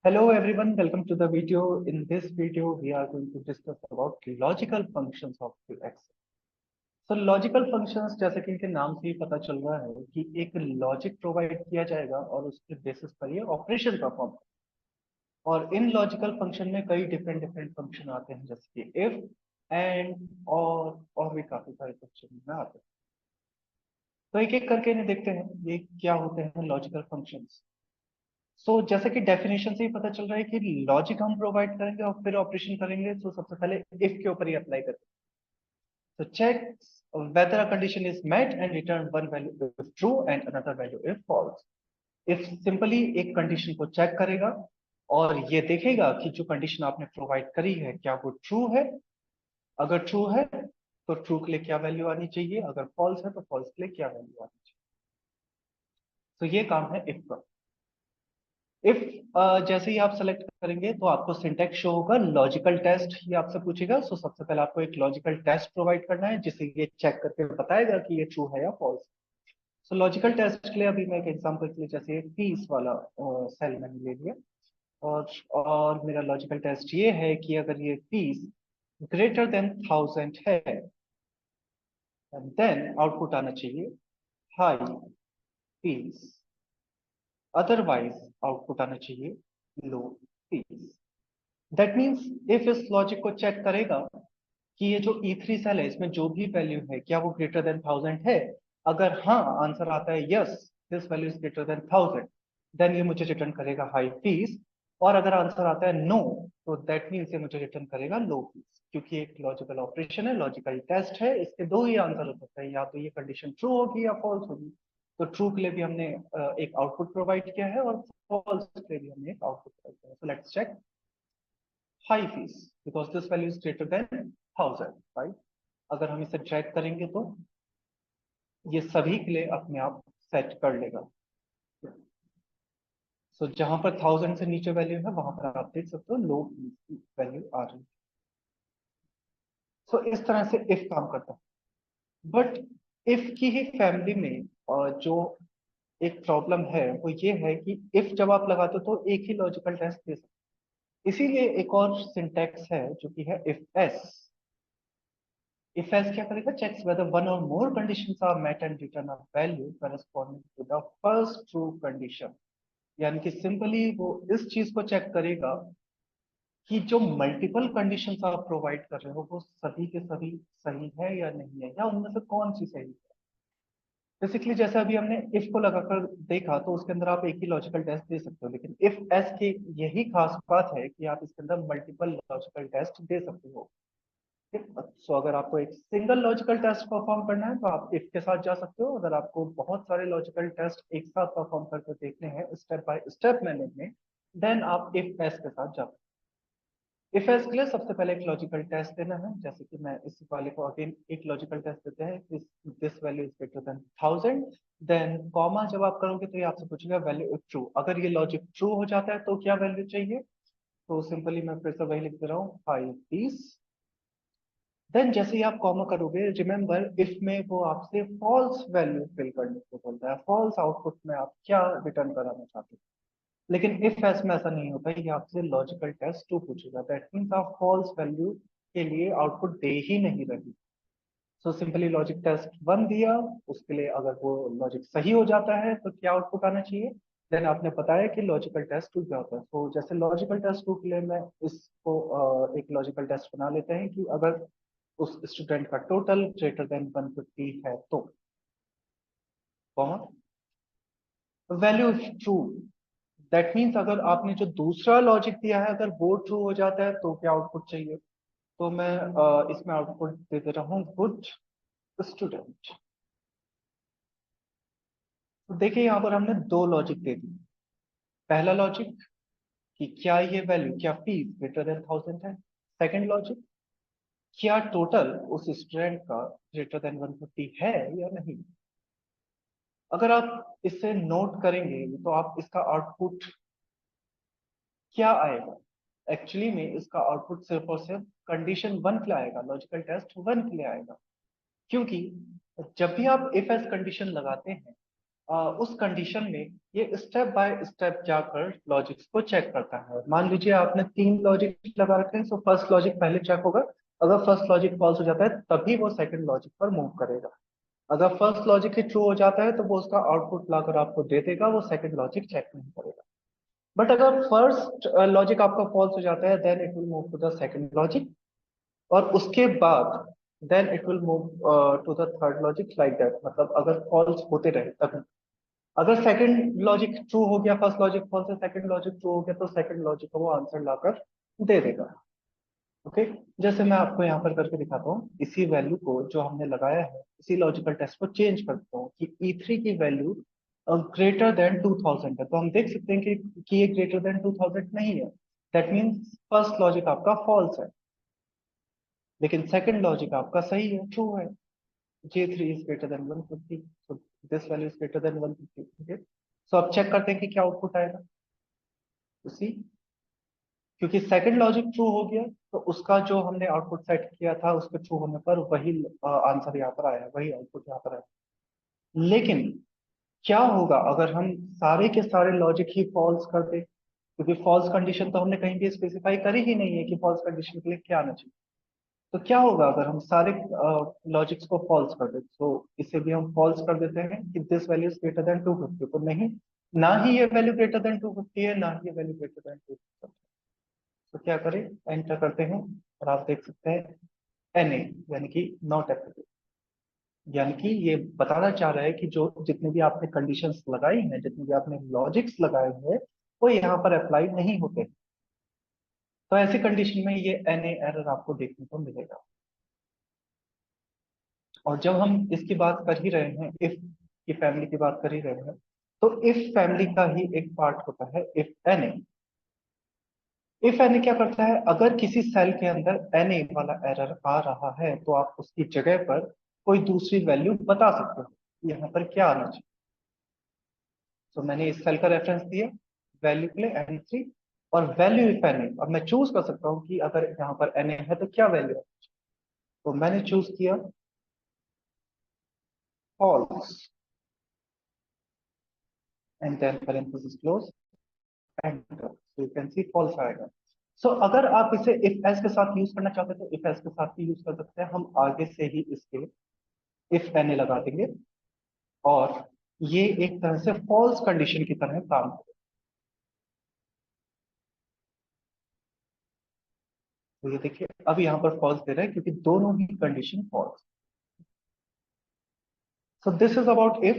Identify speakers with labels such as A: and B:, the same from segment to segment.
A: Hello everyone, welcome to the video. In this video, we are going to discuss about logical functions of the Excel. So logical functions जैसे कि इनके नाम से ही पता चल रहा है कि एक लॉजिक प्रोवाइड किया जाएगा और उसके बेसिस पर ये ऑपरेशन परफॉर्म। और इन लॉजिकल फंक्शन में कई डिफरेंट डिफरेंट फंक्शन आते हैं जैसे कि इफ, एंड, और भी काफी सारे फंक्शन में आते हैं। तो एक एक करके इन्हें देखते हैं ये क्या होते हैं लॉजिकल फंक्शंस। जैसे कि डेफिनेशन से ही पता चल रहा है कि लॉजिक हम प्रोवाइड करेंगे और फिर ऑपरेशन करेंगे। तो सबसे पहले इफ के ऊपर ही अप्लाई करते हैं। तो check whether a condition is met and return one value if true and another value if false। If simply एक कंडीशन को चेक करेगा और ये देखेगा कि जो कंडीशन आपने प्रोवाइड करी है क्या वो ट्रू है। अगर ट्रू है तो ट्रू के लिए क्या वैल्यू आनी चाहिए, अगर फॉल्स है तो फॉल्स के लिए क्या वैल्यू आनी चाहिए। तो ये काम है इफ का। इफ जैसे ही आप सेलेक्ट करेंगे तो आपको सिंटैक्स शो होगा लॉजिकल टेस्ट, ये आपसे पूछेगा। सबसे पहले आपको एक लॉजिकल टेस्ट प्रोवाइड करना है जिसे ये चेक करके बताएगा कि ये ट्रू है या फॉल्स। लॉजिकल टेस्ट के लिए अभी मैं एक एग्जांपल के लिए जैसे पीस वाला सेल मैंने ले लिया। और मेरा लॉजिकल टेस्ट ये है कि अगर ये पीस ग्रेटर देन 1000 है देन आउटपुट आना चाहिए हाई पीस, अदरवाइज आउटपुट आना चाहिए लो पीस। दैट मीन्स इफ इस लॉजिक को चेक करेगा कि ये जो E3 सेल है इसमें जो भी वैल्यू है क्या वो ग्रेटर देन 1000 है। अगर हाँ आंसर आता है yes this value is greater than 1000 then ये मुझे रिटर्न करेगा हाई पीस। और अगर आंसर आता है नो तो दैट मीन्स ये मुझे रिटर्न करेगा लो पीस, क्योंकि एक लॉजिकल ऑपरेशन है, लॉजिकल टेस्ट है, इसके दो ही आंसर हो सकते हैं, या तो ये कंडीशन ट्रू होगी या फॉल्स होगी। तो ट्रू के लिए भी हमने एक आउटपुट प्रोवाइड किया है और फॉल्स के लिए भी हमने एक आउटपुट प्रोवाइड किया है। So let's check high fees because this value is greater than 1000, right. अगर हम इसे ट्रैक करेंगे तो ये सभी के लिए अपने आप सेट कर लेगा। जहां पर 1000 से नीचे वैल्यू है वहां पर आप देख सकते हो लो वैल्यू आ रही है। इस तरह से इफ काम करता है। बट इफ की ही फैमिली में जो एक प्रॉब्लम है वो ये है कि इफ जब आप लगाते हो तो एक ही लॉजिकल टेस्ट दे सकते, इसीलिए एक और सिंटैक्स है जो कि है इफ एस। इफ एस क्या करेगा, checks whether one or more conditions are met and return a value corresponding to the first true condition. यानी कि सिंपली वो इस चीज को चेक करेगा कि जो मल्टीपल कंडीशंस आप प्रोवाइड कर रहे हो वो सभी के सभी सही है या नहीं है, या उनमें से कौन सी सही है। बेसिकली जैसे अभी हमने इफ को लगाकर देखा तो उसके अंदर आप एक ही लॉजिकल टेस्ट दे सकते हो, लेकिन इफ एस की यही खास बात है कि आप इसके अंदर मल्टीपल लॉजिकल टेस्ट दे सकते हो। अगर आपको एक सिंगल लॉजिकल टेस्ट परफॉर्म करना है तो आप इफ के साथ जा सकते हो। अगर आपको बहुत सारे लॉजिकल टेस्ट एक साथ परफॉर्म करके देखने हैं स्टेप बाय स्टेप मैनर में, देन आप इफ एस के साथ जा सकते हो। इफ एस के लिए सबसे पहले एक लॉजिकल टेस्ट देना है, जैसे कि मैं इस वाले को अगेन एक लॉजिकल टेस्ट देते हैं this value is greater than 1000। Then comma जब आप करोगे तो ये आपसे पूछेगा वैल्यू इफ ट्रू। अगर ये लॉजिक ट्रू हो जाता है तो क्या वैल्यू चाहिए, तो सिंपली मैं फिर से वही लिख दे रहा हूँ हाई पीस। देन जैसे ही आप कॉमा करोगे रिमेंबर इफ में वो आपसे फॉल्स वैल्यू फिल करने को बोलता है, फॉल्स आउटपुट में आप क्या रिटर्न कराना चाहते हो। लेकिन इफ एस में ऐसा नहीं होता, ये आपसे लॉजिकल टेस्ट टू पूछेगा, दैट मीन्स आप फॉल्स वैल्यू के लिए आउटपुट दे ही नहीं रही। सिंपली लॉजिक टेस्ट वन दिया, उसके लिए अगर वो लॉजिक सही हो जाता है तो क्या आउटपुट आना चाहिए। देन आपने बताया कि लॉजिकल टेस्ट टू क्या होता है। जैसे लॉजिकल टेस्ट टू के लिए मैं इसको एक लॉजिकल टेस्ट बना लेते हैं कि अगर उस स्टूडेंट का टोटल ग्रेटर देन 150 है तो वैल्यू ट्रू। दैट मीन्स अगर आपने जो दूसरा लॉजिक दिया है अगर वो ट्रू हो जाता है तो क्या आउटपुट चाहिए। तो मैं इसमें आउटपुट दे दे रहा हूँ गुड स्टूडेंट। तो देखिए यहाँ पर हमने दो लॉजिक दे दी। पहला लॉजिक कि क्या ये वैल्यू क्या फीस ग्रेटर देन 1000 है। सेकंड लॉजिक क्या टोटल उस स्टूडेंट का ग्रेटर देन 150 है या नहीं। अगर आप इसे नोट करेंगे तो आप इसका आउटपुट क्या आएगा। एक्चुअली में इसका आउटपुट सिर्फ और सिर्फ कंडीशन वन के लिए आएगा, लॉजिकल टेस्ट वन के लिए आएगा। क्योंकि जब भी आप इफ एस कंडीशन लगाते हैं उस कंडीशन में ये स्टेप बाय स्टेप जाकर लॉजिक्स को चेक करता है। मान लीजिए आपने 3 लॉजिक लगा रखे हैं, सो फर्स्ट लॉजिक पहले चेक होगा। अगर फर्स्ट लॉजिक फॉल्स हो जाता है तभी वो सेकंड लॉजिक पर मूव करेगा। अगर फर्स्ट लॉजिक ही ट्रू हो जाता है तो वो उसका आउटपुट लाकर आपको दे देगा, वो सेकंड लॉजिक चेक नहीं करेगा। बट अगर फर्स्ट लॉजिक आपका फॉल्स हो जाता है then it will move to the second logic, और उसके बाद then it will move to the third logic, like that. मतलब अगर फॉल्स होते रहे तभी, अगर सेकंड लॉजिक ट्रू हो गया, फर्स्ट लॉजिक फॉल्स है, सेकंड लॉजिक ट्रू हो गया, तो सेकंड लॉजिक को वो आंसर लाकर दे देगा। ओके, जैसे मैं आपको यहाँ पर करके दिखाता हूँ, इसी वैल्यू को जो हमने लगाया है इसी लॉजिकल टेस्ट को चेंज करता हूँ कि E3 की वैल्यू ग्रेटर देन 2000 है, तो हम देख सकते हैं कि ये ग्रेटर देन 2000 नहीं है। दैट मीन्स फर्स्ट लॉजिक आपका फॉल्स है, लेकिन सेकंड लॉजिक आपका सही है, ट्रू है। J3 is greater then 150, so this value is greater then 150। ठीक है, सो अब चेक करते हैं कि क्या आउटपुट आएगा। उसी, क्योंकि सेकंड लॉजिक ट्रू हो गया तो उसका जो हमने आउटपुट सेट किया था उसके ट्रू होने पर वही आंसर यहाँ पर आया, वही आउटपुट यहाँ पर आया। लेकिन क्या होगा अगर हम सारे के सारे लॉजिक ही फॉल्स कर दे, क्योंकि फॉल्स कंडीशन तो हमने कहीं भी स्पेसिफाई करी ही नहीं है कि फॉल्स कंडीशन के लिए क्या आना चाहिए। तो क्या होगा अगर हम सारे लॉजिक्स को फॉल्स कर दें, तो इसे भी हम फॉल्स कर देते हैं कि this value is greater then 250, तो नहीं, ना ही ये वैल्यू ग्रेटर देन 250 है, ना ही ये वैल्यू ग्रेटर देन 250। तो क्या करें, एंटर करते हैं और आप देख सकते हैं NA, यानी कि नॉट एप्लीकेबल। यानी कि ये बताना चाह रहा है कि जो जितने भी आपने कंडीशंस लगाई हैं, जितने भी आपने लॉजिक्स लगाए हैं, वो यहाँ पर अप्लाई नहीं होते। तो ऐसी कंडीशन में ये NA एरर आपको देखने को मिलेगा। और जब हम इसकी बात कर ही रहे हैं, इफ की फैमिली की बात कर ही रहे हैं, तो इफ फैमिली का ही एक पार्ट होता है इफ NA। इफ एन क्या करता है, अगर किसी सेल के अंदर NA वाला एरर आ रहा है तो आप उसकी जगह पर कोई दूसरी वैल्यू बता सकते हो यहाँ पर क्या आना चाहिए। तो मैंने इस सेल का रेफरेंस दिया वैल्यू के लिए N3, और वैल्यू इफ NA, अब मैं चूज कर सकता हूँ कि अगर यहाँ पर NA है तो क्या वैल्यू है। तो मैंने चूज किया false, and then parenthesis close, enter, so you can see false आएगा। सो अगर आप इसे इफ एस के साथ यूज करना चाहते हैं तो इफ एस के साथ भी यूज कर सकते हैं। हम आगे से ही इसके इफ NA लगा देंगे और ये एक तरह से फॉल्स कंडीशन की तरह काम करेगा। तो ये देखिए अब यहाँ पर फॉल्स दे रहा है क्योंकि दोनों ही condition false. So this is about if,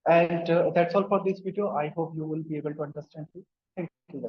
A: and that's all for this video. I hope you will be able to understand it. Thank you.